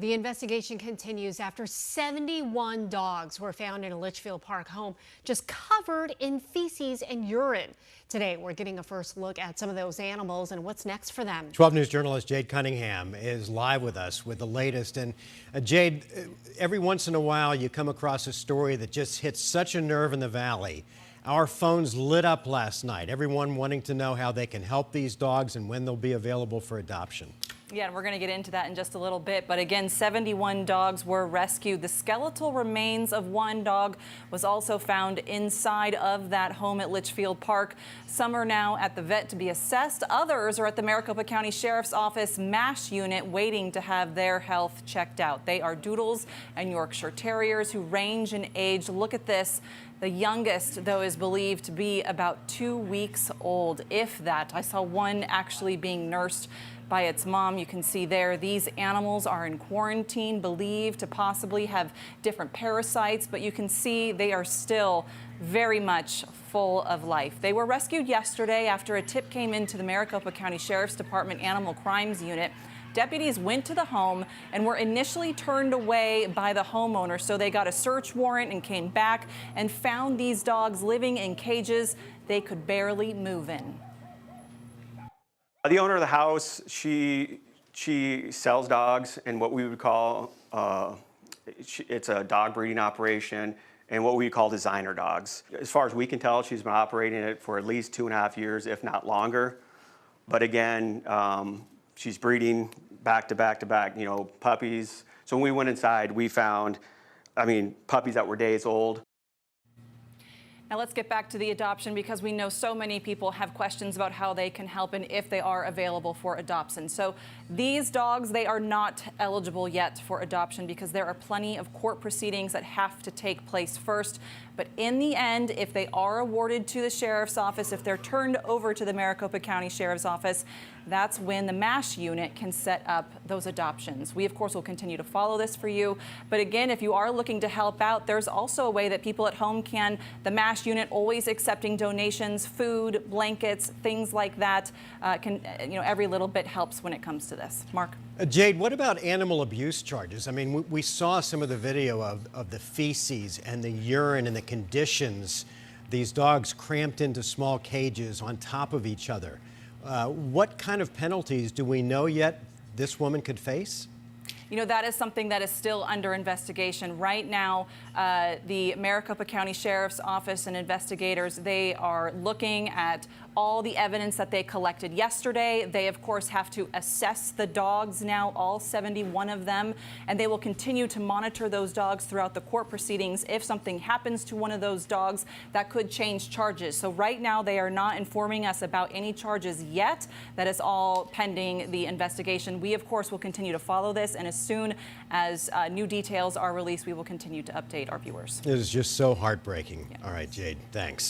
The investigation continues after 71 dogs were found in a Litchfield Park home just covered in feces and urine. Today, we're getting a first look at some of those animals and what's next for them. 12 News journalist Jade Cunningham is live with us with the latest. And Jade, every once in a while you come across a story that just hits such a nerve in the valley. Our phones lit up last night, everyone wanting to know how they can help these dogs and when they'll be available for adoption. Yeah, and we're going to get into that in just a little bit. But again, 71 dogs were rescued. The skeletal remains of one dog was also found inside of that home at Litchfield Park. Some are now at the vet to be assessed. Others are at the Maricopa County Sheriff's Office MASH unit waiting to have their health checked out. They are Doodles and Yorkshire Terriers who range in age. Look at this. The youngest, though, is believed to be about 2 weeks old, if that. I saw one actually being nursed by its mom. You can see there these animals are in quarantine, believed to possibly have different parasites, but you can see they are still very much full of life. They were rescued yesterday after a tip came into the Maricopa County Sheriff's Department Animal Crimes Unit. Deputies went to the home and were initially turned away by the homeowner, so they got a search warrant and came back and found these dogs living in cages they could barely move in. The owner of the house, she sells dogs in what we would call, it's a dog breeding operation and what we call designer dogs. As far as we can tell, she's been operating it for at least 2.5 years, if not longer. But again, she's breeding back to back to back, you know, puppies. So when we went inside, we found, puppies that were days old. Now let's get back to the adoption because we know so many people have questions about how they can help and if they are available for adoption. So these dogs, they are not eligible yet for adoption because there are plenty of court proceedings that have to take place first. But in the end, if they are awarded to the Sheriff's Office, if they're turned over to the Maricopa County Sheriff's Office, that's when the MASH unit can set up those adoptions. We, of course, will continue to follow this for you. But again, if you are looking to help out, there's also a way that people at home can. The MASH unit always accepting donations, food, blankets, things like that. Every little bit helps when it comes to this. Mark? Jade, what about animal abuse charges? I mean, we saw some of the video of the feces and the urine and the conditions, these dogs cramped into small cages on top of each other. What kind of penalties do we know yet this woman could face? You know, that is something that is still under investigation. Right now, the Maricopa County Sheriff's Office and investigators, they are looking at all the evidence that they collected yesterday. They, of course, have to assess the dogs now, all 71 of them, and they will continue to monitor those dogs throughout the court proceedings. If something happens to one of those dogs, that could change charges. So right now, they are not informing us about any charges yet. That is all pending the investigation. We, of course, will continue to follow this, and as soon as new details are released, we will continue to update our viewers. It is just so heartbreaking. Yeah. All right, Jade, thanks.